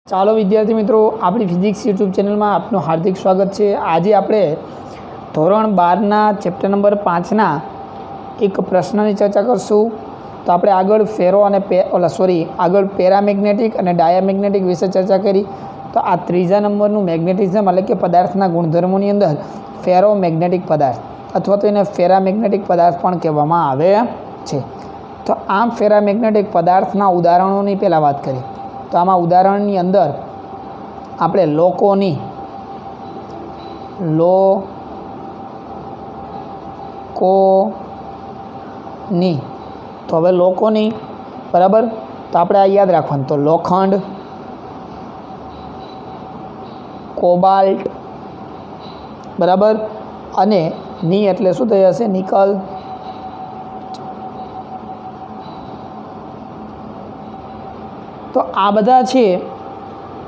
ચાલો વિદ્યાર્થી મિત્રો, આપણી ફિઝિક્સ યુટ્યુબ ચેનલમાં આપનું હાર્દિક સ્વાગત છે। આજે આપણે ધોરણ 12ના ચેપ્ટર નંબર 5ના એક પ્રશ્નની ચર્ચા કરશું। તો આપણે આગળ આગળ પેરામેગ્નેટિક અને ડાયામેગ્નેટિક વિશે ચર્ચા કરી। તો આ ત્રીજા નંબરનું મેગ્નેટિઝમ એટલે કે પદાર્થના ગુણધર્મોની અંદર ફેરોમેગ્નેટિક પદાર્થ અથવા તો એને ફેરામેગ્નેટિક પદાર્થ પણ કહેવામાં આવે છે। તો આ ફેરામેગ્નેટિક પદાર્થના ઉદાહરણોની પહેલાં વાત કરી। તો આમાં ઉદાહરણની અંદર આપણે લોકોની તો હવે લોકોની બરાબર, તો આપણે આ યાદ રાખવાનું। તો લોખંડ, કોબાલ્ટ બરાબર, અને ની એટલે શું થઈ જશે? નિકલ। તો આ બધા છે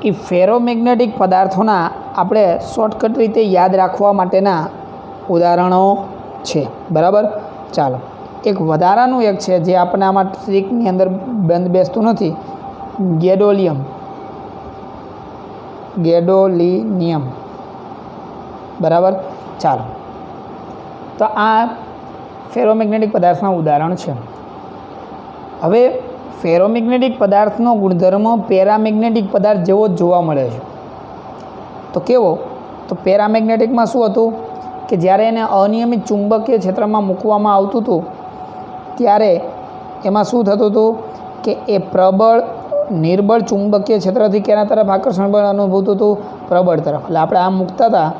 એ ફેરોમેગ્નેટિક પદાર્થોના આપણે શોર્ટકટ રીતે યાદ રાખવા માટેના ઉદાહરણો છે બરાબર। ચાલો, એક વધારાનું એક છે જે આપણે આમાં ટ્રીકની અંદર બંધ બેસતું નથી, ગેડોલિનિયમ બરાબર। ચાલો, તો આ ફેરોમેગ્નેટિક પદાર્થના ઉદાહરણ છે। હવે ફેરોમેગ્નેટિક પદાર્થનો ગુણધર્મ પેરામેગ્નેટિક પદાર્થ જેવો જ જોવા મળે છે। તો કેવો? તો પેરામેગ્નેટિકમાં શું હતું કે જ્યારે એને અનિયમિત ચુંબકીય ક્ષેત્રમાં મૂકવામાં આવતું હતું ત્યારે એમાં શું થતું હતું કે એ નિર્બળ ચુંબકીય ક્ષેત્રથી કેના તરફ આકર્ષણ બળ અનુભવતું હતું? પ્રબળ તરફ। એટલે આપણે આમ મૂકતા હતા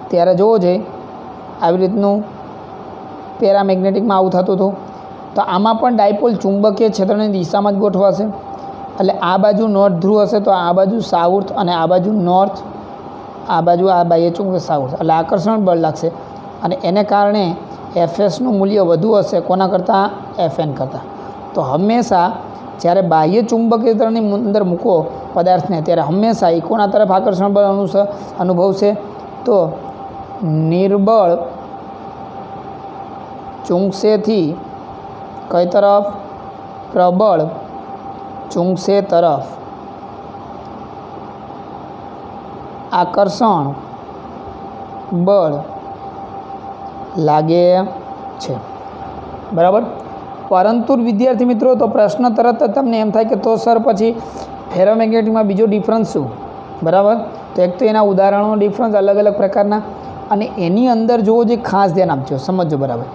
ત્યારે જોવો જોઈએ આવી રીતનું પેરામેગ્નેટિકમાં આવું થતું હતું। તો આમાં પણ ડાયપોલ ચુંબકીય ક્ષેત્રની દિશામાં જ ગોઠવાશે। એટલે આ બાજુ નોર્થ ધ્રુવ હશે તો આ બાજુ સાઉથ, અને આ બાજુ નોર્થ, આ બાજુ આ બાહ્ય ચુંબકીય સાઉથ, એટલે આકર્ષણ બળ લાગશે અને એને કારણે એફએસનું મૂલ્ય વધુ હશે કોના કરતાં? એફએન કરતાં। તો હંમેશા જ્યારે બાહ્ય ચુંબકીય ક્ષેત્રની અંદર મૂકો પદાર્થને ત્યારે હંમેશા એ કોના તરફ આકર્ષણ બળ અનુભવશે? તો નિર્બળ ચુંબકથી કઈ તરફ? પ્રબળ ચુંબક તરફ આકર્ષણ બળ લાગે છે બરાબર। પરંતુ વિદ્યાર્થી મિત્રો, તો પ્રશ્ન તરત જ તમને એમ થાય કે તો સર પછી ફેરોમેગ્નેટિકમાં બીજો ડિફરન્સ શું? બરાબર, તો એક તો એના ઉદાહરણો ડિફરન્સ અલગ અલગ પ્રકારના, અને એની અંદર જોવો જે ખાસ ધ્યાન આપજો, સમજો બરાબર।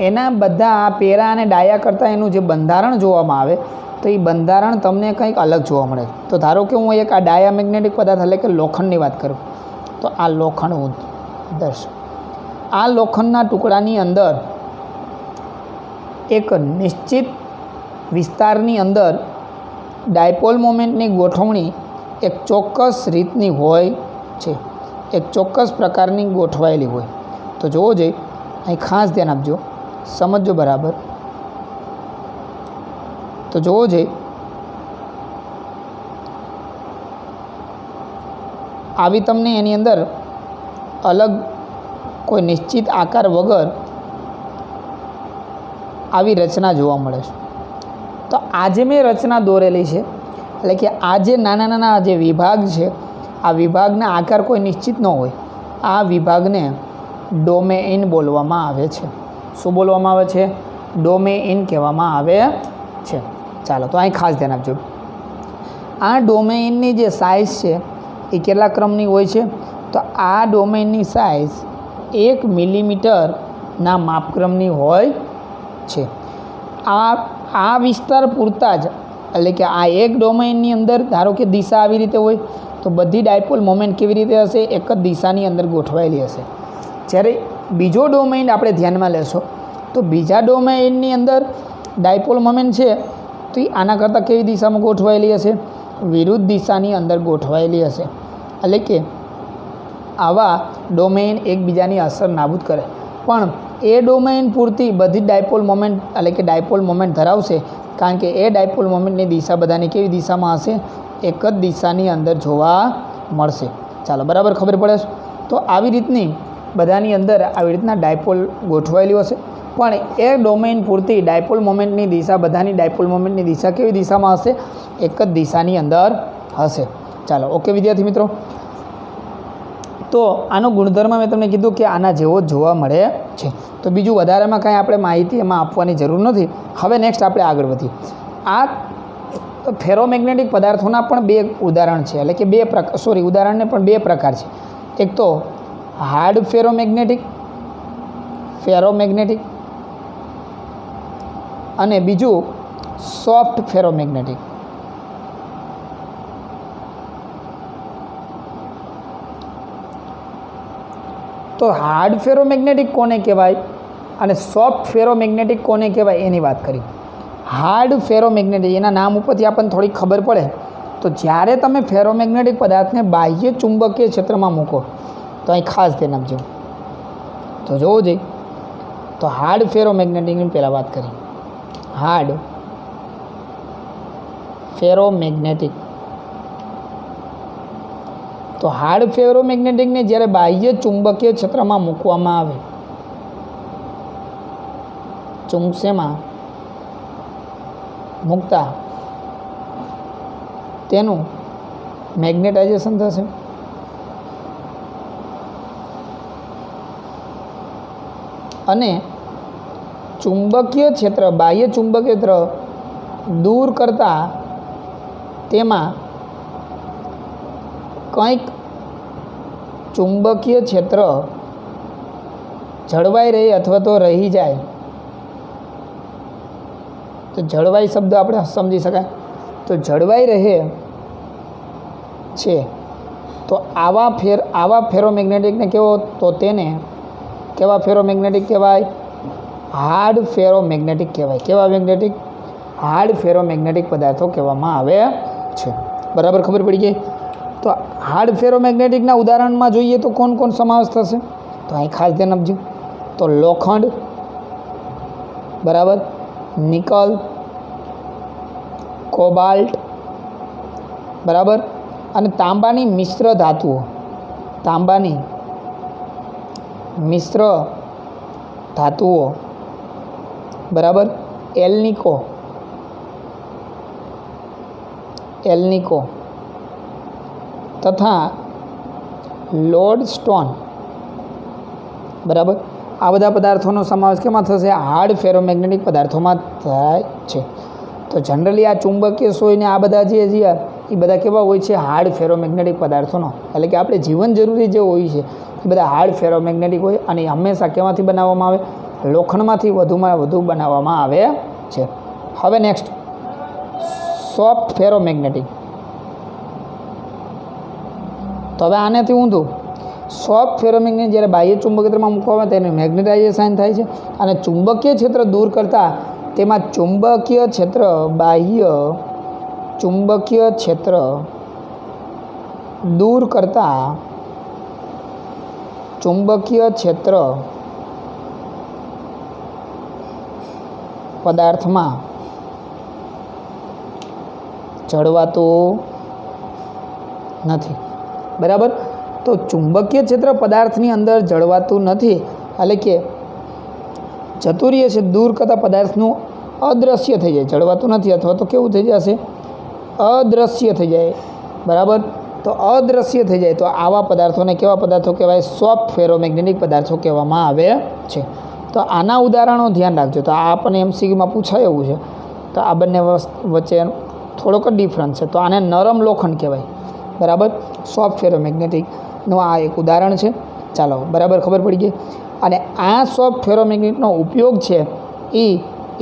એના બધા પેરા અને ડાયા કરતાં એનું જે બંધારણ જોવામાં આવે તો એ બંધારણ તમને કંઈક અલગ જોવા મળે। તો ધારો કે હું એક આ ડાયામેગ્નેટિક પદાર્થ એટલે કે લોખંડની વાત કરું, તો આ લોખંડ હું આ લોખંડના ટુકડાની અંદર એક નિશ્ચિત વિસ્તારની અંદર ડાયપોલ મોમેન્ટની ગોઠવણી એક ચોક્કસ રીતની હોય છે, એક ચોક્કસ પ્રકારની ગોઠવાયેલી હોય। તો જોવો જોઈએ, અહીં ખાસ ધ્યાન આપજો, સમજો બરાબર। તો જોવો જોઈએ આવી તમને એની અંદર અલગ કોઈ નિશ્ચિત આકાર વગર આવી રચના જોવા મળે છે। તો આજે મેં રચના દોરેલી છે, એટલે કે આ જે નાના નાના જે વિભાગ છે, આ વિભાગના આકાર કોઈ નિશ્ચિત ન હોય, આ વિભાગને ડોમેઇન બોલવામાં આવે છે। શું બોલવામાં આવે છે? ડોમેઇન કહેવામાં આવે છે। ચાલો, તો અહીં ખાસ ધ્યાન આપજો, આ ડોમેઇનની જે સાઇઝ છે એ કેટલા ક્રમની હોય છે? તો આ ડોમેઇનની સાઇઝ 1 મિલીમીટરના માપક્રમની હોય છે। આ વિસ્તાર પૂરતા જ, એટલે કે આ એક ડોમેઇનની અંદર ધારો કે દિશા આવી રીતે હોય તો બધી ડાયપોલ મોમેન્ટ કેવી રીતે હશે? એક જ દિશાની અંદર ગોઠવાયેલી હશે। જ્યારે બીજો ડોમેઇન આપણે ધ્યાનમાં લેશો તો બીજા ડોમેઇનની અંદર ડાયપોલ મોમેન્ટ છે તો એ આના કરતાં કેવી દિશામાં ગોઠવાયેલી હશે? વિરુદ્ધ દિશાની અંદર ગોઠવાયેલી હશે। એટલે કે આવા ડોમેઇન એકબીજાની અસર નાબૂદ કરે, પણ એ ડોમેઇન પૂરતી બધી ડાયપોલ મોમેન્ટ એટલે કે ડાયપોલ મોમેન્ટ ધરાવશે, કારણ કે એ ડાયપોલ મોમેન્ટની દિશા બધાની કેવી દિશામાં હશે? એક જ દિશાની અંદર જોવા મળશે। ચાલો, બરાબર ખબર પડે છે? તો આવી રીતની બધાની અંદર આવી રીતના ડાયપોલ ગોઠવાયેલી હશે। પણ એ ડોમેઇન પૂરતી ડાયપોલ મોમેન્ટની દિશા, બધાની ડાયપોલ મોમેન્ટની દિશા કેવી દિશામાં હશે? એક જ દિશાની અંદર હશે. ચાલો, ઓકે વિદ્યાર્થી મિત્રો. તો આનો ગુણધર્મ મેં તમને કીધું કે આના જેવો જ જોવા મળે છે. તો બીજું વધારેમાં કાંઈ આપણે માહિતી એમાં આપવાની જરૂર નથી. હવે નેક્સ્ટ આપણે આગળ વધીએ. આ ફેરોમેગ્નેટિક પદાર્થોના પણ બે ઉદાહરણ છે, એટલે કે ઉદાહરણને પણ બે પ્રકાર છે. એક તો હાર્ડ ફેરોમેગ્નેટિક અને બીજું સોફ્ટ ફેરોમેગ્નેટિક. તો હાર્ડ ફેરોમેગ્નેટિક કોને કહેવાય અને સોફ્ટ ફેરોમેગ્નેટિક કોને કહેવાય એની વાત કરી. હાર્ડ ફેરોમેગ્નેટિક, એના નામ ઉપરથી આપણને થોડી ખબર પડે. તો જ્યારે તમે ફેરોમેગ્નેટિક પદાર્થને બાહ્ય ચુંબકીય ક્ષેત્રમાં મૂકો, તો અહીં ખાસ ધ્યાન આપજો. તો જોવું જોઈએ. તો હાર્ડ ફેરોમેગ્નેટિકની પહેલાં વાત કરી. Hard ferromagnetic. તો હાર્ડ ફેરોમેગ્નેટિકને જ્યારે બાહ્ય ચુંબકીય ક્ષેત્રમાં મૂકવામાં આવે, ચુંબકમાં મૂકતા તેનું મેગ્નેટાઇઝેશન થશે. અને ચુંબકીય ક્ષેત્ર, બાહ્ય ચુંબકીય ક્ષેત્ર દૂર કરતાં તેમાં કંઈક ચુંબકીય ક્ષેત્ર જળવાઈ રહે અથવા તો રહી જાય. તો જળવાઈ શબ્દ આપણે સમજી શકાય. તો જળવાઈ રહે છે. તો આવા ફેરોમેગ્નેટિકને કેવો? તો તેને કેવા ફેરોમેગ્નેટિક કહેવાય? હાર્ડ ફેરોમેગ્નેટિક કહેવાય. કેવા મેગ્નેટિક? હાર્ડ ફેરોમેગ્નેટિક પદાર્થો કહેવામાં આવે છે. બરાબર ખબર પડી ગઈ? તો હાર્ડ ફેરોમેગ્નેટિકના ઉદાહરણમાં જોઈએ તો કોણ કોણ સમાવેશ થશે? તો અહીં ખાસ ધ્યાન આપજો. તો લોખંડ, બરાબર, નિકલ, કોબાલ્ટ, બરાબર, અને તાંબાની મિશ્ર ધાતુઓ. તાંબાની મિશ્ર ધાતુઓ, બરાબર, એલ્નિકો તથા લોડસ્ટોન, બરાબર, આ બધા પદાર્થોનો સમાવેશ કેમાં થશે? હાર્ડ ફેરોમેગ્નેટિક પદાર્થોમાં થાય છે. તો જનરલી આ ચુંબકીય સોયને આ બધા જે એ બધા કેવા હોય છે? હાર્ડ ફેરોમેગ્નેટિક પદાર્થોનો, એટલે કે આપણે જીવન જરૂરી જે હોય છે એ બધા હાર્ડ ફેરોમેગ્નેટિક હોય. અને હંમેશા કેમાંથી બનાવવામાં આવે? લોખંડમાંથી વધુમાં વધુ બનાવવામાં આવે છે. હવે નેક્સ્ટ સોફ્ટ ફેરોમેગ્નેટિક. તો હવે આનાથી ઊંધું. સોફ્ટ ફેરોમેગ્નેટિક જ્યારે બાહ્ય ચુંબકીય ક્ષેત્રમાં મૂકવામાં તેને મેગ્નેટાઇઝેશન થાય છે. અને ચુંબકીય ક્ષેત્ર દૂર કરતાં તેમાં ચુંબકીય ક્ષેત્ર, બાહ્ય ચુંબકીય ક્ષેત્ર દૂર કરતાં ચુંબકીય ક્ષેત્ર પદાર્થમાં જળવાતું નથી. બરાબર. તો ચુંબકીય ક્ષેત્ર પદાર્થની અંદર જળવાતું નથી, એટલે કે જતું રહે છે, દૂર કરતાં પદાર્થનું અદૃશ્ય થઈ જાય. જળવાતું નથી અથવા તો કેવું થઈ જશે? અદૃશ્ય થઈ જાય. બરાબર. તો અદૃશ્ય થઈ જાય. તો આવા પદાર્થોને કેવા પદાર્થો કહેવાય? સોફ્ટ ફેરોમેગ્નેટિક પદાર્થો કહેવામાં આવે છે. તો આના ઉદાહરણો ધ્યાન રાખજો. તો આ આપણને MCQમાં પૂછાય એવું છે. તો આ બંને વચ્ચે થોડોક જ ડિફરન્સ છે. તો આને નરમ લોખંડ કહેવાય. બરાબર. સોફ્ટ ફેરોમેગ્નેટિકનું આ એક ઉદાહરણ છે. ચાલો, બરાબર ખબર પડી ગઈ. અને આ સોફ્ટ ફેરોમેગ્નેટનો ઉપયોગ છે એ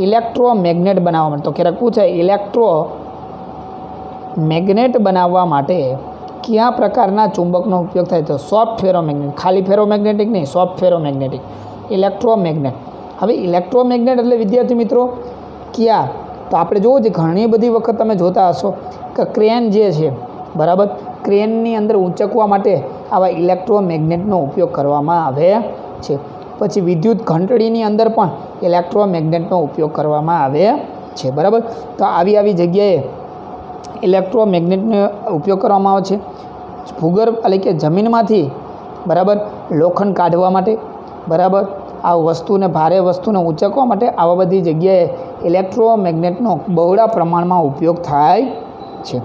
ઇલેક્ટ્રોમેગ્નેટ બનાવવા માટે. તો ક્યારેક પૂછાય ઇલેક્ટ્રોમેગ્નેટ બનાવવા માટે કયા પ્રકારના ચુંબકનો ઉપયોગ થાય? તો સોફ્ટ ફેરોમેગ્નેટ. ખાલી ફેરોમેગ્નેટિક નહીં, સોફ્ટ ફેરોમેગ્નેટિક, ઇલેક્ટ્રોમેગ્નેટ. હવે ઇલેક્ટ્રોમેગ્નેટ એટલે વિદ્યાર્થી મિત્રો કયા? તો આપણે જોવું છે ઘણી બધી વખત તમે જોતા હશો કે ક્રેન જે છે, બરાબર, ક્રેનની અંદર ઊંચકવા માટે આવા ઇલેક્ટ્રોમેગ્નેટનો ઉપયોગ કરવામાં આવે છે. પછી વિદ્યુત ઘંટડીની અંદર પણ ઇલેક્ટ્રોમેગ્નેટનો ઉપયોગ કરવામાં આવે છે. બરાબર. તો આવી જગ્યાએ ઇલેક્ટ્રોમેગ્નેટનો ઉપયોગ કરવામાં આવે છે. ભૂગર્ભ એટલે કે જમીનમાંથી, બરાબર, લોખંડ કાઢવા માટે, બરાબર, આ વસ્તુને ભારે વસ્તુને ઉંચકવા માટે આવા બધી જગ્યાએ ઇલેક્ટ્રોમેગ્નેટનો બહોળા પ્રમાણમાં ઉપયોગ થાય છે.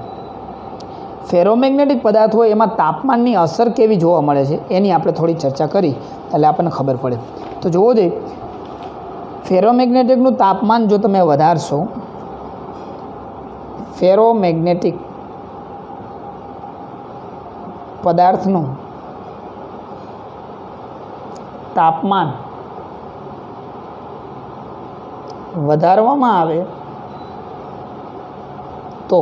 ફેરોમેગ્નેટિક પદાર્થ હોય એમાં તાપમાનની અસર કેવી જોવા મળે છે એની આપણે થોડી ચર્ચા કરી એટલે આપણને ખબર પડે. તો જોવો જોઈએ, ફેરોમેગ્નેટિકનું તાપમાન જો તમે વધારશો, ફેરોમેગ્નેટિક પદાર્થનું તાપમાન વધારવામાં આવે તો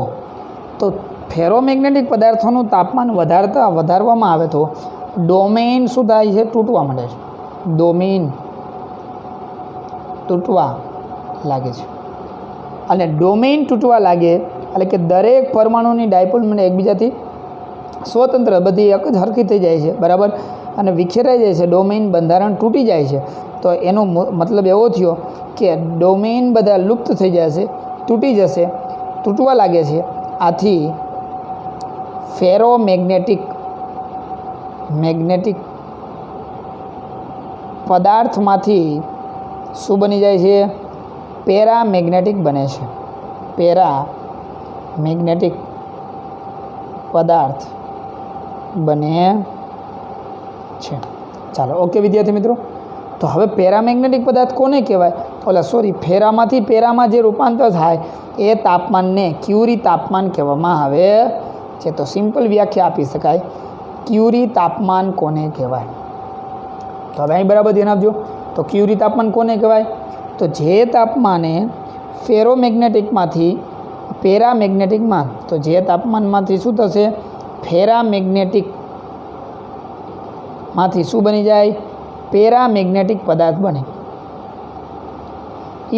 ફેરોમેગ્નેટિક પદાર્થોનું તાપમાન વધારવામાં આવે તો ડોમેઇન શું થાય છે? તૂટવા માંડે છે. ડોમેઇન તૂટવા લાગે છે. અને ડોમેઇન તૂટવા લાગે એટલે કે દરેક પરમાણુની ડાયપોલ મોમેન્ટ એકબીજાથી સ્વતંત્ર બધી એક જ હરખી થઈ જાય છે, બરાબર, અને વિખેરાઈ જાય છે. ડોમેઇન બંધારણ તૂટી જાય છે. તો એનો મતલબ એવો થયો કે ડોમેઇન બધા લુપ્ત થઈ જશે, તૂટી જશે, તૂટવા લાગે છે. આથી ફેરોમેગ્નેટિક પદાર્થમાંથી શું બની જાય છે? પેરામેગ્નેટિક બને છે. પેરામેગ્નેટિક પદાર્થ બને છે. ચાલો, ઓકે વિદ્યાર્થી મિત્રો. તો હવે પેરામેગ્નેટિક પદાર્થ કોને કહેવાય? ફેરામાંથી પેરામાં જે રૂપાંતર થાય એ તાપમાનને ક્યુરી તાપમાન કહેવામાં આવે છે. તો સિમ્પલ વ્યાખ્યા આપી શકાય, ક્યુરી તાપમાન કોને કહેવાય? તો હવે અહીં બરાબર ધ્યાન આપજો. તો ક્યુરી તાપમાન કોને કહેવાય? તો જે તાપમાને ફેરોમેગ્નેટિકમાંથી પેરામેગ્નેટિકમાં, તો જે તાપમાનમાંથી શું થશે? ફેરામેગ્નેટિકમાંથી શું બની જાય? પેરામેગ્નેટિક પદાર્થ બને.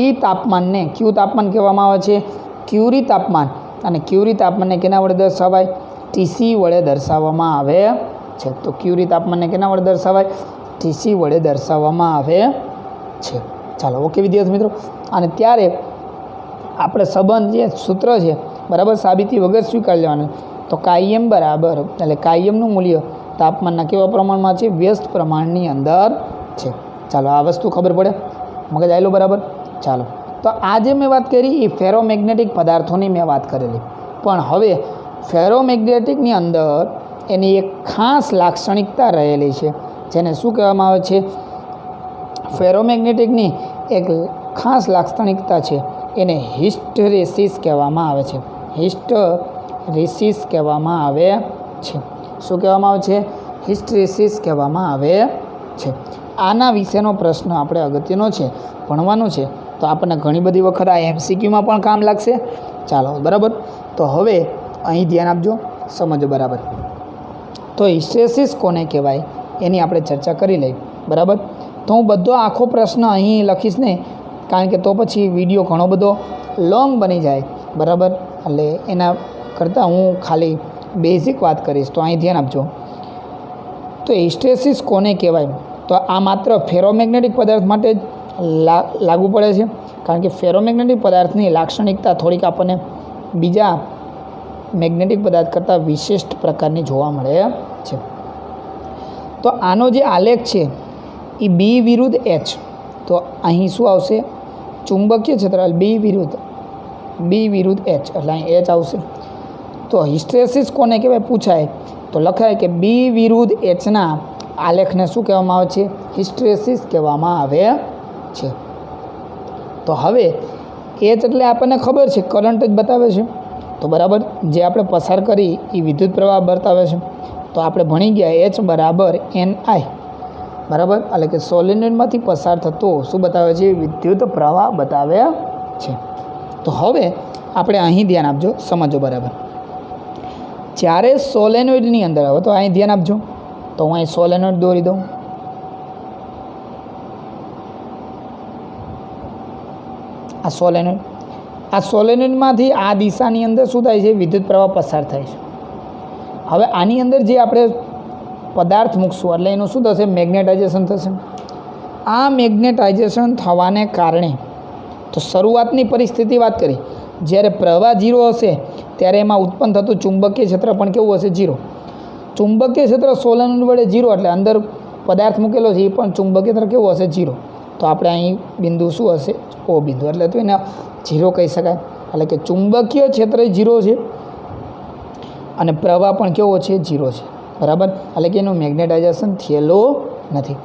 એ તાપમાનને ક્યુ તાપમાન કહેવામાં આવે છે? ક્યુરી તાપમાન. અને ક્યુરી તાપમાનને કેના વડે દર્શાવાય? ટીસી વડે દર્શાવવામાં આવે છે. તો ક્યુરી તાપમાનને કેના વડે દર્શાવાય? ટીસી વડે દર્શાવવામાં આવે છે. ચાલો, ઓકે વિદ્યાર્થી મિત્રો. અને ત્યારે આપણે સંબંધ જે સૂત્ર છે, બરાબર, સાબિતી વગર સ્વીકાર લેવાનું. તો કાયમ બરાબર, એટલે કાયમનું મૂલ્ય તાપમાનના કેવા પ્રમાણમાં છે? વ્યસ્ત પ્રમાણની અંદર છે. ચાલો, આ વસ્તુ ખબર પડે, મગજ આવેલું બરાબર. ચાલો, તો આજે મેં વાત કરી એ ફેરોમેગ્નેટિક પદાર્થોની મેં વાત કરેલી. પણ હવે ફેરોમેગ્નેટિકની અંદર એની એક ખાસ લાક્ષણિકતા રહેલી છે, જેને શું કહેવામાં આવે છે? ફેરોમેગ્નેટિકની એક ખાસ લાક્ષણિકતા છે, એને હિસ્ટેરેસિસ કહેવામાં આવે છે. હિસ્ટેરેસિસ કહેવામાં આવે છે. શું કહેવામાં આવે છે? હિસ્ટેરેસિસ કહેવામાં આવે છે. આના વિશેનો પ્રશ્ન આપણે અગત્યનો છે, ભણવાનો છે. તો આપણને ઘણી બધી વખત આ MCQમાં પણ કામ લાગશે. ચાલો, બરાબર. તો હવે અહીં ધ્યાન આપજો, સમજો બરાબર. તો હિસ્ટેરેસિસ કોને કહેવાય એની આપણે ચર્ચા કરી લઈએ, બરાબર. તો હું બધો આખો પ્રશ્ન અહીં લખીશ નહીં, કારણ કે તો પછી વિડીયો ઘણો બધો લોંગ બની જાય, બરાબર. એટલે એના કરતાં હું ખાલી બેઝિક વાત કરીશ. તો અહીં ધ્યાન આપજો. તો હિસ્ટેરેસિસ કોને કહેવાય? તો આ માત્ર ફેરોમેગ્નેટિક પદાર્થ માટે જ લાગુ પડે છે, કારણ કે ફેરોમેગ્નેટિક પદાર્થની લાક્ષણિકતા થોડીક આપણને બીજા મેગ્નેટિક પદાર્થ કરતાં વિશિષ્ટ પ્રકારની જોવા મળે છે. તો આનો જે આલેખ છે એ બી વિરુદ્ધ એચ. તો અહીં શું આવશે? ચુંબકીય ક્ષેત્ર બી વિરુદ્ધ એચ, એટલે અહીં એચ આવશે. તો હિસ્ટેરેસિસ કોને કહેવાય પૂછાય તો લખાય કે બી વિરુદ્ધ એચના આલેખને શું કહેવામાં આવે છે? હિસ્ટેરેસિસ કહેવામાં આવે છે. તો હવે એચ એટલે આપણને ખબર છે, કરંટ જ બતાવે છે. તો બરાબર, જે આપણે પસાર કરી એ વિદ્યુત પ્રવાહ બતાવે છે. તો આપણે ભણી ગયા એચ બરાબર NI, બરાબર, એટલે કે સોલેનોઇડમાંથી પસાર થતો શું બતાવે છે? વિદ્યુત પ્રવાહ બતાવે છે. તો હવે આપણે અહીં ધ્યાન આપજો, સમજો બરાબર. જ્યારે સોલેનોઇડની અંદર આવે, તો અહીં ધ્યાન આપજો. તો હું અહીં સોલેનોઇડ દોરી દઉં. આ સોલેનોઇડમાંથી આ દિશાની અંદર શું થાય છે? વિદ્યુત પ્રવાહ પસાર થાય છે. હવે આની અંદર જે આપણે પદાર્થ મૂકશું એટલે એનું શું થશે? મેગ્નેટાઇઝેશન થશે. આ મેગ્નેટાઇઝેશન થવાને કારણે, તો શરૂઆતની પરિસ્થિતિ વાત કરી, જ્યારે પ્રવાહ 0 હશે ત્યારે એમાં ઉત્પન્ન થતું ચુંબકીય ક્ષેત્ર પણ કેવું હશે? 0. ચુંબકીય ક્ષેત્ર સોલેનોઇડ વડે 0, એટલે અંદર પદાર્થ મૂકેલો છે એ પણ ચુંબકીય ક્ષેત્ર કેવું હશે 0. તો આપણે અહીં બિંદુ શું હશે O બિંદુ, એટલે તો એને 0 કહી શકાય. એટલે કે ચુંબકીય ક્ષેત્ર 0 છે અને પ્રવાહ પણ કેવો છે 0 છે, બરાબર. એટલે કે એનું મેગ્નેટાઇઝેશન થયેલું નથી.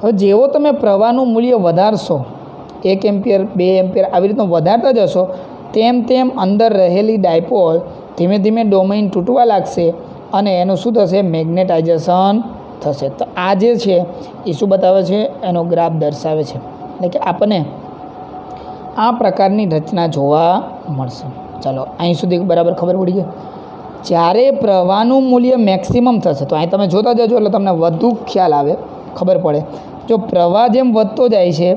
હવે જેવો તમે પ્રવાહનું મૂલ્ય વધારશો 1 એમ્પિયર 2 એમ્પિયર આવી રીતનું વધારતા જશો તેમ તેમ અંદર રહેલી ડાયપોલ ધીમે ધીમે ડોમેઇન તૂટવા લાગશે અને એનું શું થશે મેગ્નેટાઇઝેશન થશે. તો આ જે છે એ શું બતાવે છે એનો ગ્રાફ દર્શાવે છે. એટલે કે આપણને આ પ્રકારની રચના જોવા મળશે. ચાલો અહીં સુધી બરાબર ખબર પડી ગઈ. જ્યારે પ્રવાહનું મૂલ્ય મેક્સિમમ થશે તો અહીં તમે જોતા જજો એટલે તમને વધુ ખ્યાલ આવે, ખબર પડે. જો પ્રવાહ જેમ વધતો જાય છે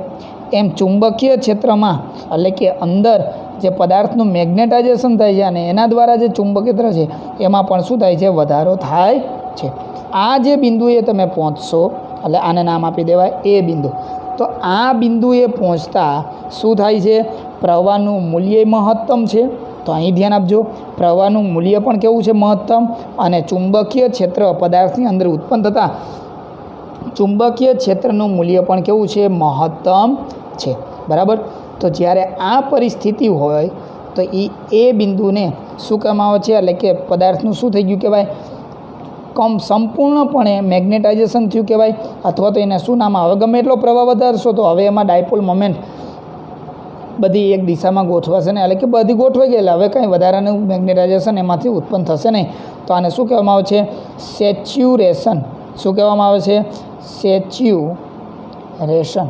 એમ ચુંબકીય ક્ષેત્રમાં એટલે કે અંદર જે પદાર્થનું મેગ્નેટાઇઝેશન થાય છે અને એના દ્વારા જે ચુંબકીય ક્ષેત્ર છે એમાં પણ શું થાય છે વધારો થાય છે. આ જે બિંદુએ તમે પહોંચશો એટલે આને નામ આપી દેવાય એ બિંદુ. તો આ બિંદુએ પહોંચતા શું થાય છે પ્રવાહનું મૂલ્ય મહત્તમ છે. તો અહીં ધ્યાન આપજો, પ્રવાહનું મૂલ્ય પણ કેવું છે મહત્તમ અને ચુંબકીય ક્ષેત્ર પદાર્થની અંદર ઉત્પન્ન થતાં ચુંબકીય ક્ષેત્રનું મૂલ્ય પણ કેવું છે મહત્તમ છે, બરાબર. તો જ્યારે આ પરિસ્થિતિ હોય તો એ બિંદુને શું કહેવામાં આવે છે એટલે કે પદાર્થનું શું થઈ ગયું કહેવાય સંપૂર્ણપણે મેગ્નેટાઇઝેશન થયું કહેવાય. અથવા તો એને શું નામ આવે, ગમે એટલો પ્રવાહ વધારશો તો હવે એમાં ડાયપોલ મોમેન્ટ બધી એક દિશામાં ગોઠવાશે ને, એટલે કે બધી ગોઠવાઈ ગયેલા, હવે કંઈ વધારાનું મેગ્નેટાઇઝેશન એમાંથી ઉત્પન્ન થશે નહીં. તો આને શું કહેવામાં આવે છે સેચ્યુરેશન. શું કહેવામાં આવે છે સેચ્યુરેશન.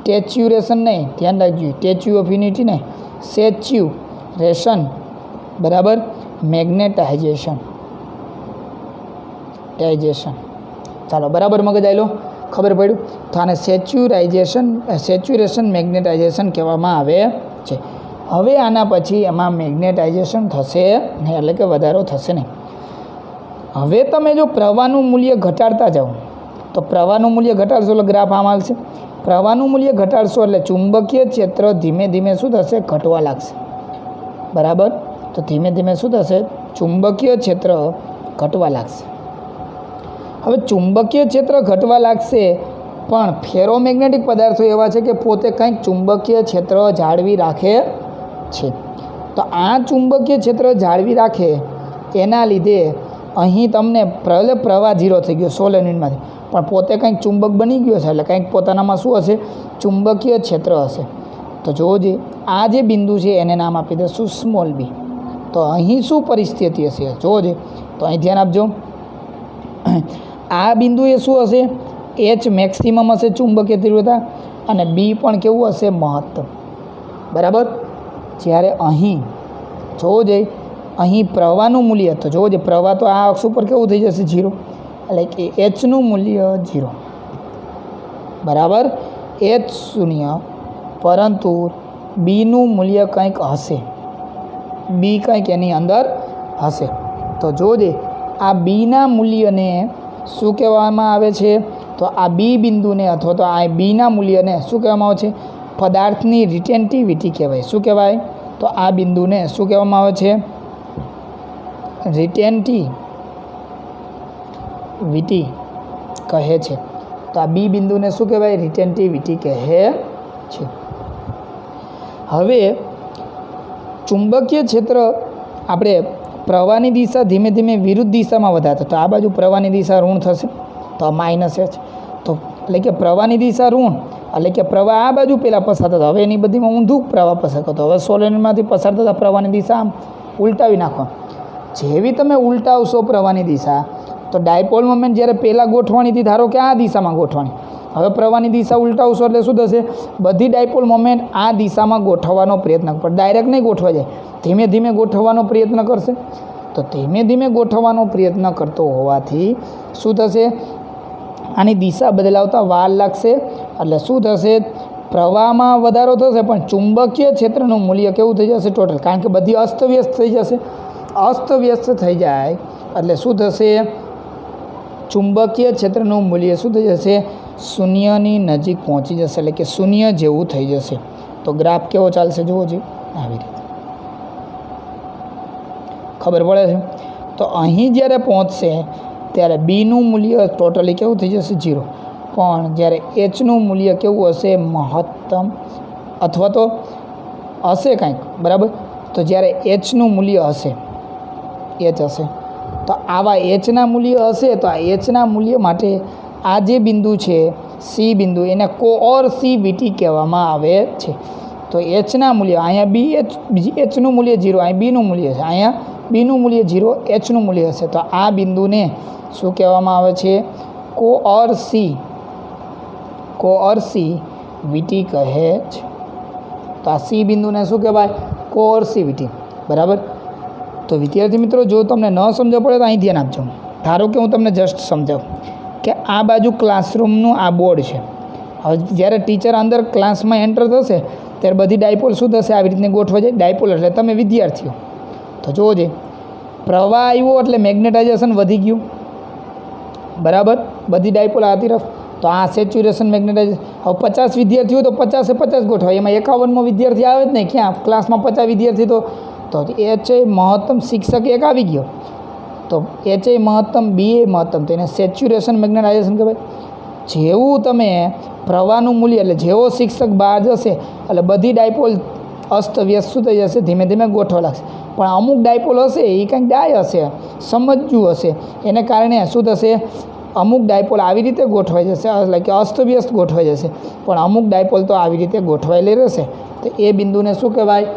ટેચ્યુરેશન નહીં, ધ્યાન રાખજો, ટેચ્યુ ઓફ યુનિટી નહીં, સેચ્યુરેશન, બરાબર. મેગ્નેટાઇઝેશન ટાઇઝેશન. ચાલો બરાબર મગજ આવેલો, ખબર પડ્યું. તો આને સેચ્યુરેશન મેગ્નેટાઇઝેશન કહેવામાં આવે છે. હવે આના પછી એમાં મેગ્નેટાઇઝેશન થશે નહીં, એટલે કે વધારો થશે નહીં. હવે તમે જો પ્રવાહનું મૂલ્ય ઘટાડતા જાઓ તો પ્રવાહનું મૂલ્ય ઘટાડશો એટલે ગ્રાફ આમ આવશે. પ્રવાહનું મૂલ્ય ઘટાડશો એટલે ચુંબકીય ક્ષેત્ર ધીમે ધીમે શું થશે ઘટવા લાગશે, બરાબર. તો ધીમે ધીમે શું થશે ચુંબકીય ક્ષેત્ર ઘટવા લાગશે. હવે ચુંબકીય ક્ષેત્ર ઘટવા લાગશે પણ ફેરોમેગ્નેટિક પદાર્થો એવા છે કે પોતે કંઈક ચુંબકીય ક્ષેત્ર જાળવી રાખે છે. તો આ ચુંબકીય ક્ષેત્ર જાળવી રાખે એના લીધે અહીં તમને પ્રવાહ 0 થઈ ગયો 100 યુનિટમાંથી, પણ પોતે કંઈક ચુંબક બની ગયો છે એટલે કંઈક પોતાનામાં શું હશે ચુંબકીય ક્ષેત્ર હશે. તો જોજે આ જે બિંદુ છે એને નામ આપી દઈશું સ્મોલ બી. તો અહીં શું પરિસ્થિતિ હશે જોજે. તો અહીં ધ્યાન આપજો, આ બિંદુએ શું હશે H મેક્સિમમ હશે ચુંબકીય તીવ્રતા અને બી પણ કેવું હશે મહત્તમ, બરાબર. જ્યારે અહીં જોજે અહીં પ્રવાહનું મૂલ્ય તો જોજે પ્રવાહ તો આ અક્ષ ઉપર કેવું થઈ જશે 0, એટલે કે Hનું મૂલ્ય 0, બરાબર. H0, પરંતુ બીનું મૂલ્ય કંઈક હશે, બી કંઈક એની અંદર હશે. તો જોજે આ બીના મૂલ્યને શું કહેવામાં આવે છે તો આ બી બિંદુને અથવા તો આ બીના મૂલ્યને શું કહેવામાં આવે છે પદાર્થની રિટેન્ટિવિટી કહેવાય. શું કહેવાય તો આ બિંદુને શું કહેવામાં આવે છે રિટેન્ટિવિટી કહે છે. તો આ બી બિંદુને શું કહેવાય રિટેન્ટિવિટી કહે છે. હવે ચુંબકીય ક્ષેત્ર આપણે પ્રવાહની દિશા ધીમે ધીમે વિરુદ્ધ દિશામાં વધારતો તો આ બાજુ પ્રવાહની દિશા ઋણ થશે તો આ માઇનસ H. તો એટલે કે પ્રવાહની દિશા ઋણ એટલે કે પ્રવાહ આ બાજુ પહેલાં પસાર થતો, હવે એની બધીમાં ઊંધું પ્રવાહ પસાર કરતો. હવે સોલેનોઇડમાંથી પસાર થતા પ્રવાહની દિશા આમ ઉલટાવી નાખો. જેવી તમે ઉલટાવશો પ્રવાહની દિશા તો ડાયપોલ મોમેન્ટ જ્યારે પહેલાં ગોઠવણી હતી ધારો કે આ દિશામાં ગોઠવણી, હવે પ્રવાહની દિશા ઉલટાવશો એટલે શું થશે બધી ડાયપોલ મોમેન્ટ આ દિશામાં ગોઠવવાનો પ્રયત્ન પણ ડાયરેક્ટ નહીં ગોઠવા જાય, ધીમે ધીમે ગોઠવવાનો પ્રયત્ન કરશે. તો ધીમે ધીમે ગોઠવવાનો પ્રયત્ન કરતો હોવાથી શું થશે આની દિશા બદલાવતા વાર લાગશે. એટલે શું થશે પ્રવાહમાં વધારો થશે પણ ચુંબકીય ક્ષેત્રનું મૂલ્ય કેવું થઈ જશે ટોટલ, કારણ કે બધી અસ્તવ્યસ્ત થઈ જશે. અસ્તવ્યસ્ત થઈ જાય એટલે શું થશે ચુંબકીય ક્ષેત્રનું મૂલ્ય શું થઈ જશે શૂન્યની નજીક પહોંચી જશે, એટલે કે શૂન્ય જેવું થઈ જશે. તો ગ્રાફ કેવો ચાલશે જુઓ जी આવી રીતે ખબર પડે છે. તો અહીં જ્યારે પહોંચશે ત્યારે બીનું મૂલ્ય ટોટલી કેવું થઈ જશે 0. પણ જ્યારે એચનું મૂલ્ય કેવું હશે મહત્તમ અથવા તો હશે કંઈક બરાબર. તો જ્યારે એચનું મૂલ્ય હશે એચ હશે તો આવા એચના મૂલ્ય હશે તો આ એચના મૂલ્ય માટે આ જે બિંદુ છે સી બિંદુ એને કોઓર્સિવિટી કહેવામાં આવે છે. તો એચના મૂલ્ય અહીંયા એચનું મૂલ્ય 0, અહીં બીનું મૂલ્ય છે, અહીંયા બીનું મૂલ્ય 0, એચનું મૂલ્ય હશે તો આ બિંદુને શું કહેવામાં આવે છે કોઓર્સિવિટી કહે છે. તો આ સી બિંદુને શું કહેવાય કોઓર્સિવિટી બરાબર. તો વિદ્યાર્થી મિત્રો જો તમને ન સમજ પડે તો અહીં ધ્યાન આપજો. ધારો કે હું તમને જસ્ટ સમજાવું કે આ બાજુ ક્લાસરૂમનું આ બોર્ડ છે. હવે જ્યારે ટીચર અંદર ક્લાસમાં એન્ટર થશે ત્યારે બધી ડાયપોલ શું થશે આવી રીતને ગોઠવાઈ જાય. ડાયપોલ એટલે તમે વિદ્યાર્થીઓ. તો જોજે પ્રવાહ આવ્યો એટલે મેગ્નેટાઇઝેશન વધી ગયું બરાબર બધી ડાયપોલ આ તરફ. તો આ સેચ્યુરેશન મેગ્નેટાઇઝેશન. હવે 50 વિદ્યાર્થીઓ તો 50 ગોઠવાય. એમાં 51મો વિદ્યાર્થી આવે જ નહીં ક્યાં ક્લાસમાં 50 વિદ્યાર્થી તો એચ મહત્તમ શિક્ષક એક આવી ગયો તો એચ મહત્તમ બી મહત્તમ તો એને સેચ્યુરેશન મેગ્નેટાઇઝેશન કહેવાય. જેવું તમે પ્રવાહનું મૂલ્ય એટલે જેવો શિક્ષક બહાર જશે એટલે બધી ડાયપોલ અસ્તવ્યસ્ત શું થઈ જશે ધીમે ધીમે ગોઠવા લાગશે. પણ અમુક ડાયપોલ હશે એ કંઈક ડાય હશે સમજવું હશે એને કારણે શું થશે અમુક ડાયપોલ આવી રીતે ગોઠવાઈ જશે એટલે કે અસ્તવ્યસ્ત ગોઠવાઈ જશે. પણ અમુક ડાયપોલ તો આવી રીતે ગોઠવાયેલી રહેશે તો એ બિંદુને શું કહેવાય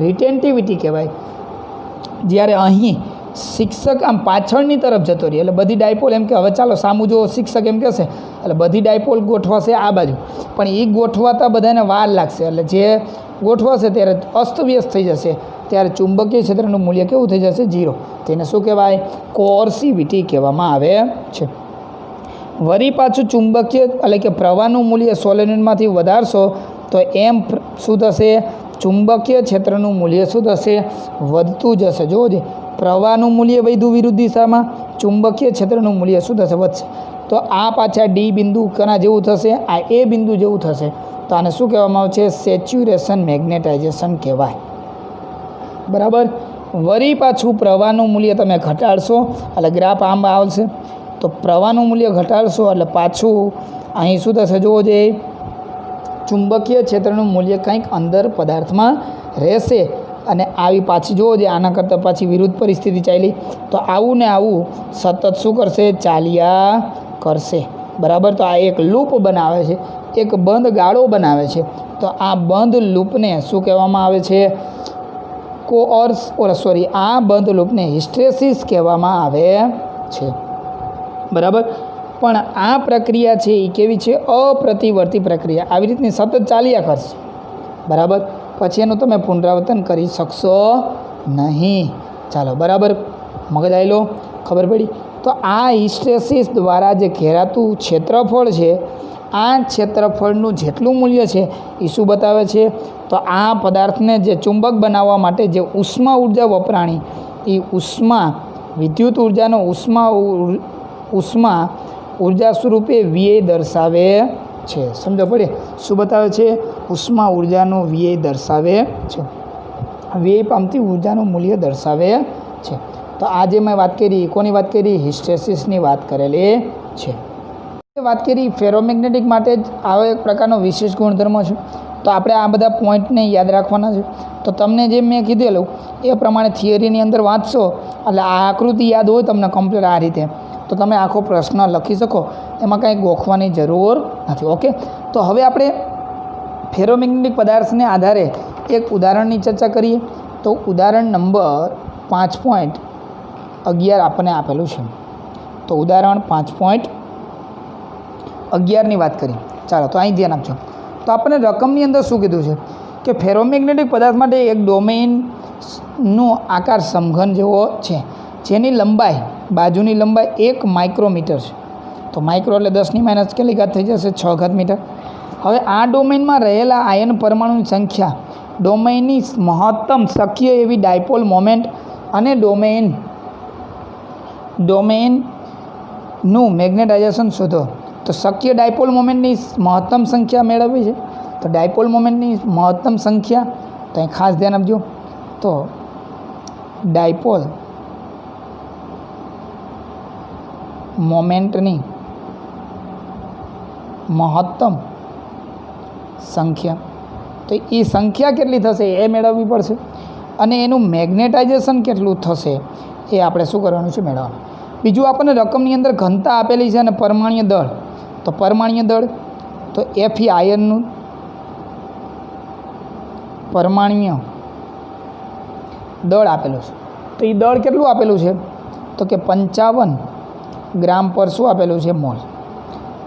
રિટેન્ટિવિટી કહેવાય. જ્યારે અહીં શિક્ષક આમ પાછળની તરફ જતો રહે એટલે બધી ડાયપોલ એમ કે હવે ચાલો સામું જો શિક્ષક એમ કહેશે એટલે બધી ડાયપોલ ગોઠવાશે આ બાજુ. પણ એ ગોઠવાતા બધાને વાર લાગશે એટલે જે ગોઠવાશે ત્યારે અસ્તવ્યસ્ત થઈ જશે ત્યારે ચુંબકીય ક્ષેત્રનું મૂલ્ય કેવું થઈ જશે 0. તેને શું કહેવાય કોઓર્સિવિટી કહેવામાં આવે છે. વળી પાછું ચુંબકીય એટલે કે પ્રવાહનું મૂલ્ય સોલેનોઇડમાંથી વધારશો તો એમ શું થશે ચુંબકીય ક્ષેત્રનું મૂલ્ય શું થશે વધતું જશે. જોજે પ્રવાહનું મૂલ્ય વધ્યું વિરુદ્ધ દિશામાં ચુંબકીય ક્ષેત્રનું મૂલ્ય શું થશે વધશે. તો આ પાછા ડી બિંદુ કના જેવું થશે આ એ બિંદુ જેવું થશે. તો આને શું કહેવામાં આવે છે સેચ્યુરેશન મેગ્નેટાઇઝેશન કહેવાય બરાબર. વળી પાછું પ્રવાહનું મૂલ્ય તમે ઘટાડશો એટલે ગ્રાફ આમ આવશે. તો પ્રવાહનું મૂલ્ય ઘટાડશો એટલે પાછું અહીં શું થશે જોવો જે ચુંબકીય ક્ષેત્રનું મૂલ્ય કંઈક અંદર પદાર્થમાં રહેશે અને આવી પાછી જોવો જે આના કરતાં પાછી વિરુદ્ધ પરિસ્થિતિ ચાલી તો આવું ને આવું સતત શું કરશે ચાલ્યા કરશે બરાબર. તો આ એક લૂપ બનાવે છે એક બંધ ગાળો બનાવે છે. તો આ બંધ લૂપને શું કહેવામાં આવે છે આ બંધ લૂપને હિસ્ટ્રેસિસ કહેવામાં આવે છે બરાબર. પણ આ પ્રક્રિયા છે એ કેવી છે અપ્રતિવર્તી પ્રક્રિયા આવી રીતની સતત ચાલ્યા કરશે બરાબર. પછી એનું તમે પુનરાવર્તન કરી શકશો નહીં. ચાલો બરાબર મગજ આવી લો ખબર પડી. તો આ હિસ્ટ્રેસિસ દ્વારા જે ઘેરાતું ક્ષેત્રફળ છે આ ક્ષેત્રફળનું જેટલું મૂલ્ય છે એ શું બતાવે છે તો આ પદાર્થને જે ચુંબક બનાવવા માટે જે ઉષ્મા ઉર્જા વપરાણી એ ઉષ્મા વિદ્યુત ઉર્જાનો ઉષ્મા ઉર્જા સ્વરૂપે વીએ દર્શાવે છે. સમજો પડે શું બતાવે છે ઉષ્મા ઉર્જાનો વીએ દર્શાવે છે વીએ પામતી ઉર્જાનું મૂલ્ય દર્શાવે છે. તો આજે મેં વાત કરી કોની વાત કરી હિસ્ટ્રેસિસની વાત કરેલી છે. વાત કરી ફેરોમેગ્નેટિક માટે જ આવો એક પ્રકારનો વિશેષ ગુણધર્મ છે. તો આપણે આ બધા પોઈન્ટને યાદ રાખવાના છે. તો તમને જે મેં કીધેલું એ પ્રમાણે થિયરીની અંદર વાંચશો એટલે આ આકૃતિ યાદ હોય તમને કમ્પ્લીટ આ રીતે તો તમે આખો પ્રશ્ન લખી શકો એમાં કાંઈ ગોખવાની જરૂર નથી. ઓકે તો હવે આપણે ફેરોમેગ્નેટિક પદાર્થને આધારે એક ઉદાહરણની ચર્ચા કરીએ. તો ઉદાહરણ નંબર 5.11 આપણને આપેલું છે. તો ઉદાહરણ 5.11ની વાત કરીએ. ચાલો તો અહીં ધ્યાન આપજો. તો આપણને રકમની અંદર શું કીધું છે કે ફેરોમેગ્નેટિક પદાર્થ માટે એક ડોમેઇનનો આકાર સમઘન જેવો છે જેની લંબાઈ બાજુની લંબાઈ 1 માઇક્રોમીટર છે. તો માઇક્રો એટલે 10⁻³ થઈ જશે 6 મીટર. હવે આ ડોમેઇનમાં રહેલા આયન પરમાણુની સંખ્યા ડોમેઇનની મહત્તમ શક્ય એવી ડાયપોલ મોમેન્ટ અને ડોમેઇનનું મેગ્નેટાઇઝેશન શોધો. તો શક્ય ડાયપોલ મોમેન્ટની મહત્તમ સંખ્યા મેળવવી છે. તો ડાયપોલ મોમેન્ટની મહત્તમ સંખ્યા તો અહીં ખાસ ધ્યાન આપજો. તો ડાયપોલ મોમેન્ટની મહત્તમ સંખ્યા, તો એ સંખ્યા કેટલી થશે એ મેળવવી પડશે, અને એનું મેગ્નેટાઇઝેશન કેટલું થશે એ આપણે શું કરવાનું છે, મેળવવાનું. બીજું આપણને રકમની અંદર ઘનતા આપેલી છે અને પરમાણ્વીય દળ, તો પરમાણ્વીય દળ તો Fe આયનનું પરમાણ્વીય દળ આપેલું છે. તો એ દળ કેટલું આપેલું છે, તો કે 55 ગ્રામ પર શું આપેલું છે, મોલ.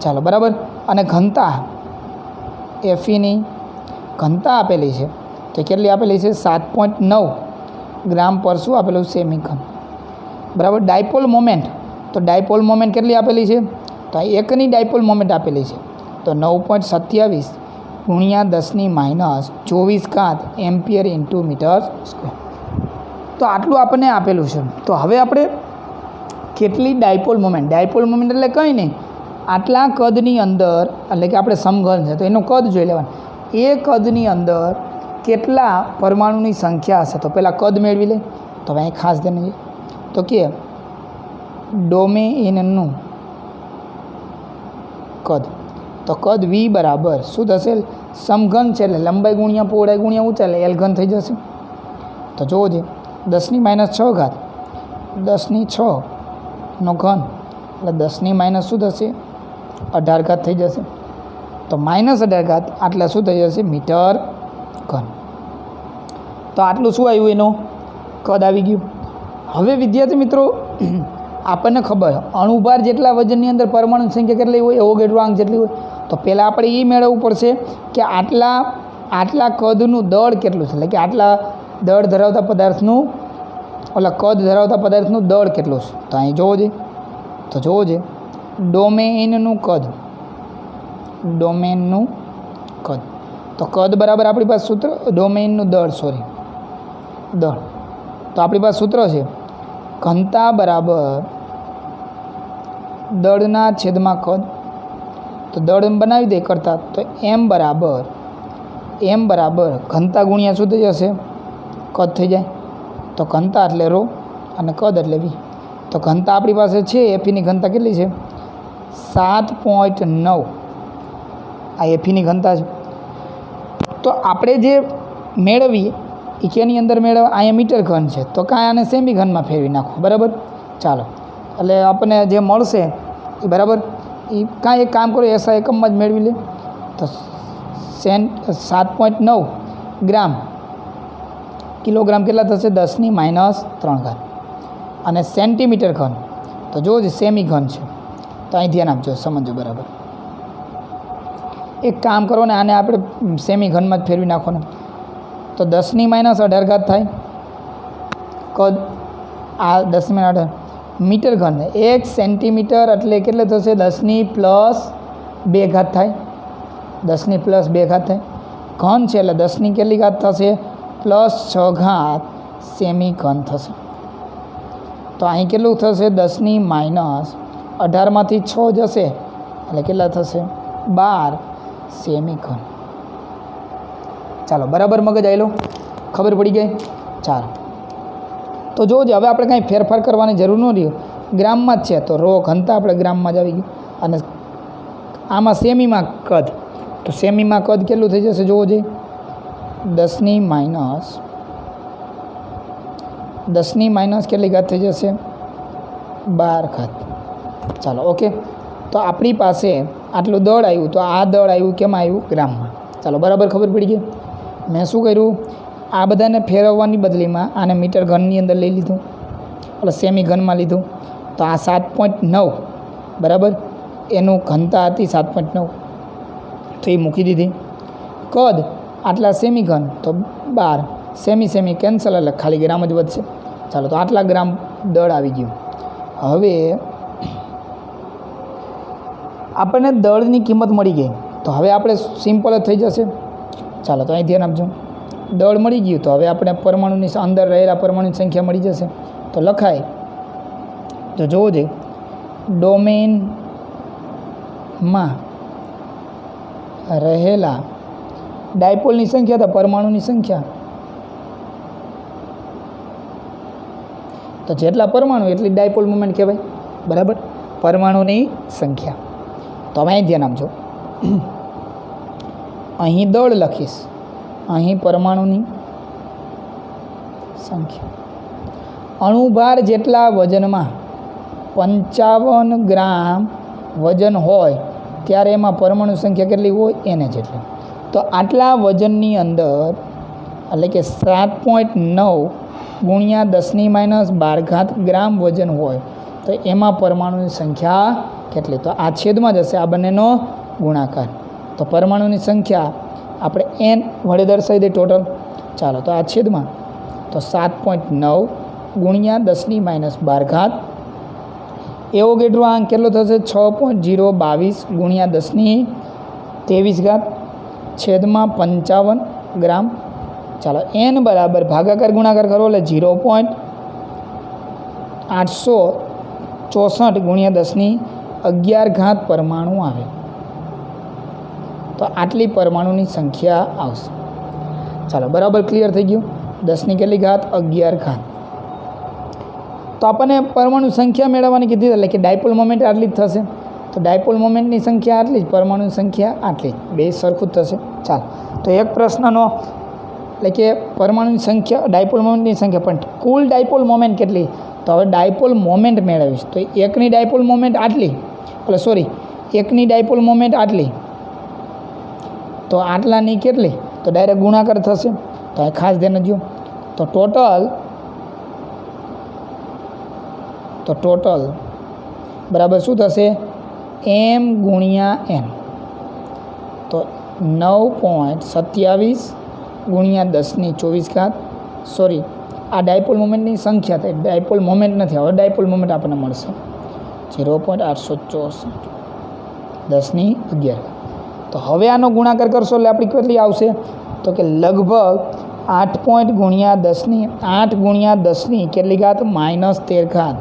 ચાલો બરાબર. અને ઘનતા Feની ઘનતા આપેલી છે, તો કેટલી આપેલી છે, 7.9 ગ્રામ પર શું આપેલું, સેમી ઘન. બરાબર. ડાયપોલ મોમેન્ટ, તો ડાયપોલ મોમેન્ટ કેટલી આપેલી છે, તો એકની ડાયપોલ મોમેન્ટ આપેલી છે, તો 9.27 ગુણ્યા 10⁻24 એમ્પિયર ઇન્ટુ મીટર સ્ક્વેર. તો આટલું આપણને આપેલું છે. તો હવે આપણે કેટલી ડાયપોલ મોમેન્ટ એટલે કંઈ નહીં, આટલા કદની અંદર, એટલે કે આપણે સમઘન છે તો એનું કદ જોઈ લેવાનું. એ કદની અંદર કેટલા પરમાણુની સંખ્યા હશે, તો પહેલાં કદ મેળવી લે. તો હવે અહીં ખાસ ધ્યાન છે, તો કે ડોમેઇનનું કદ, તો કદ V બરાબર શું થશે, સમઘન છે એટલે લંબાઈ ગુણ્યા પહોળાઈ ગુણ્યા ઊંચાઈ એટલે L ઘન થઈ જશે. તો જોવો છે 10⁻6 10⁻6 નો ઘન એટલે 10⁻- શું થશે, 18 થઈ જશે. તો -18 આટલે શું થઈ જશે, મીટર ઘન. તો આટલું શું આવ્યું, એનો કદ આવી ગયું. હવે વિદ્યાર્થી મિત્રો આપણને ખબર અણુભાર જેટલા વજનની અંદર પરમાણુ સંખ્યા કેટલી હોય, એવોગેડ્રો આંક જેટલી હોય. તો પહેલાં આપણે એ મેળવવું પડશે કે આટલા કદનું દળ કેટલું છે, એટલે કે આટલા દળ ધરાવતા પદાર્થનું કદ ધરાવતા પદાર્થનું દળ કેટલું છે. તો અહીં જોવો છે, તો જોવો છે ડોમેઇનનું કદ, તો કદ બરાબર આપણી પાસે સૂત્ર, ડોમેઇનનું દળ દળ, તો આપણી પાસે સૂત્ર છે ઘનતા બરાબર દળના છેદમાં કદ. તો દળ બનાવી દે કરતાં, તો m બરાબર ઘનતા ગુણ્યા શું થઈ જશે, કદ થઈ જાય. તો ઘનતા એટલે ρ અને કદ એટલે V. તો ઘનતા આપણી પાસે છે, Feની ઘનતા કેટલી છે, 7.9. આ Feની ઘનતા છે. તો આપણે જે મેળવીએ એ કેની અંદર મેળવે, અહીંયા મીટર ઘન છે, તો કાંઈ આને સેમી ઘનમાં ફેરવી નાખો. બરાબર. ચાલો, એટલે આપણને જે મળશે એ બરાબર એ કાંઈ એક કામ કરો, એસા એકમમાં જ મેળવી લે. તો 7.9 ગ્રામ કિલોગ્રામ કેટલા થશે, 10⁻3 અને સેન્ટીમીટર ઘન, તો જોજો સેમી ઘન છે. તો અહીં ધ્યાન આપજો, સમજો બરાબર. એક કામ કરો ને, આને આપણે સેમી ઘનમાં જ ફેરવી નાખો ને, તો 10⁻18 થાય કદ. આ 10⁻18 મીટર ઘન, 1 સેન્ટીમીટર એટલે કેટલે થશે, 10⁻2 થાય, 10⁻2 થાય. ઘન છે એટલે 10ની કેટલી ઘાત થશે, +6 સેમી ઘન થશે. તો અહીં કેટલું થશે, 10⁻18માંથી 6 જશે એટલે કેટલા થશે, 12 સેમી ઘન. ચાલો બરાબર, મગજ આવેલો, ખબર પડી ગઈ. ચાલો, તો જોજો હવે આપણે કાંઈ ફેરફાર કરવાની જરૂર ન રહ્યું, ગ્રામમાં જ છે, તો રો ઘનતા આપણે ગ્રામમાં જ આવી ગયું. અને આમાં સેમીમાં કદ, તો સેમીમાં કદ કેટલું થઈ જશે, જોવો જોઈએ 10⁻કેટલી ઘાત થઈ જશે, 12 ઘાત. ચાલો ઓકે. તો આપણી પાસે આટલું દળ આવ્યું, તો આ દળ આવ્યું કેમાં આવ્યું, ગ્રામમાં. ચાલો બરાબર, ખબર પડી ગઈ. મેં શું કર્યું, આ બધાને ફેરવવાની બદલીમાં આને મીટર ઘનની અંદર લઈ લીધું, એટલે સેમી ઘનમાં લીધું. તો આ 7.9 બરાબર, એનું ઘનતા હતી 7.9, તો એ મૂકી દીધી. કદ આટલા સેમી ઘન, તો 12 સેમી કેન્સલ, એટલે ખાલી ગ્રામ જ વધશે. ચાલો, તો આટલા ગ્રામ દળ આવી ગયું. હવે આપણને દળની કિંમત મળી ગઈ, તો હવે આપણે સિમ્પલ જ થઈ જશે. ચાલો, તો અહીં ધ્યાન આપજો, દળ મળી ગયું, તો હવે આપણે પરમાણુની અંદર રહેલા પરમાણુની સંખ્યા મળી જશે. તો લખાય, તો જોવો જોઈએ ડોમેઇનમાં રહેલા ડાયપોલની સંખ્યા, તો પરમાણુની સંખ્યા, તો જેટલા પરમાણુ એટલી ડાયપોલ મોમેન્ટ કહેવાય. બરાબર. પરમાણુની સંખ્યા. તો હવે અહીં ધ્યાન આપજો. અહીં દળ લખીશ, અહીં પરમાણુની સંખ્યા. અણુભાર જેટલા વજનમાં 55 ગ્રામ વજન હોય ત્યારે એમાં પરમાણુ સંખ્યા કેટલી હોય? એને જેટલી. તો આટલા વજનની અંદર એટલે કે 7.9 ગુણ્યા 10⁻12 ગ્રામ વજન હોય તો એમાં પરમાણુની સંખ્યા કેટલી? તો આ છેદમાં જ હશે, આ બંનેનો ગુણાકાર. તો પરમાણુની સંખ્યા આપણે n વડે દર્શાવી દઈએ ટોટલ. ચાલો, તો આ છેદમાં તો 7.9 ગુણ્યા 10⁻12 એવોગેડ્રો આંક કેટલો થશે? 6.022 ગુણ્યા 10⁻23 છેદમાં 55 ગ્રામ. ચાલો, n બરાબર ભાગાકાર ગુણાકાર કરો એટલે 0.864 ગુણ્યા 10⁻11 પરમાણુ આવે. તો આટલી પરમાણુની સંખ્યા આવશે. ચાલો, બરાબર ક્લિયર થઈ ગયું. 10⁻11. તો આપણને પરમાણુ સંખ્યા મેળવવાની કીધી એટલે કે ડાયપોલ મોમેન્ટ આટલી જ થશે. તો ડાયપોલ મોમેન્ટની સંખ્યા આટલી જ, પરમાણુની સંખ્યા આટલી જ, બે સરખું જ થશે. ચાલો, તો એક પ્રશ્નનો એટલે કે પરમાણુની સંખ્યા, ડાયપોલ મોમેન્ટની સંખ્યા, પણ કુલ ડાયપોલ મોમેન્ટ કેટલી? તો હવે ડાયપોલ મોમેન્ટ મેળવીશ. તો એકની ડાયપોલ મોમેન્ટ આટલી, એટલે સોરી, એકની ડાયપોલ મોમેન્ટ આટલી, તો આટલાની કેટલી? તો ડાયરેક્ટ ગુણાકાર થશે. તો આ ખાસ ધ્યાન રાખજો. તો ટોટલ બરાબર શું થશે? m ગુણ્યા n. તો 9.27 ગુણ્યા 10⁻24. સોરી, આ ડાયપોલ મોમેન્ટની સંખ્યા થાય, ડાયપોલ મોમેન્ટ નથી. હવે ડાયપોલ મોમેન્ટ આપણને મળશે 0.864 10⁻11. તો હવે આનો ગુણાકાર કરશો એટલે આપણી કેટલી આવશે? તો કે લગભગ 8 ગુણ્યા 10⁻13 -13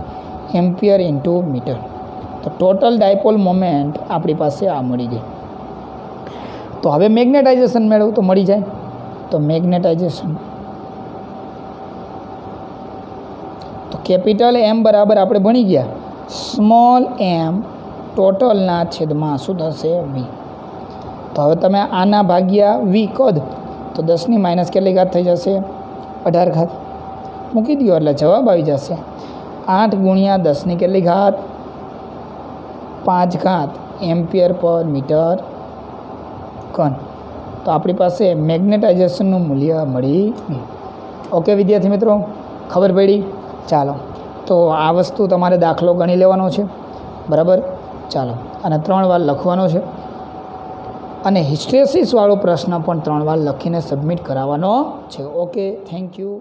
એમ્પિયર ઇન્ટુ મીટર. તો ટોટલ ડાયપોલ મોમેન્ટ આપણી પાસે આ મળી ગઈ. તો હવે મેગ્નેટાઇઝેશન મેળવવું તો મળી જાય. તો મેગ્નેટાઇઝેશન તો કેપિટલ M બરાબર આપણે ભણી ગયા સ્મોલ m ટોટલના છેદમાં શું થશે? v. તો હવે તમે આના ભાગ્યા v કદ તો 10⁻- કેટલી ઘાત થઈ જશે? 18 મૂકી દો એટલે જવાબ આવી જશે 8 ગુણ્યા 10⁻5 એમ્પિયર પર મીટર ઘન. તો આપણી પાસે મેગ્નેટાઇઝેશનનું મૂલ્ય મળી ગયું. ઓકે વિદ્યાર્થી મિત્રો, ખબર પડી? ચાલો, તો આ વસ્તુ તમારે દાખલો ગણી લેવાનો છે, બરાબર? ચાલો, અને 3 વાર લખવાનો છે, અને હિસ્ટ્રેસિસવાળો પ્રશ્ન પણ 3 વાર લખીને સબમિટ કરાવવાનો છે. Okay, thank you.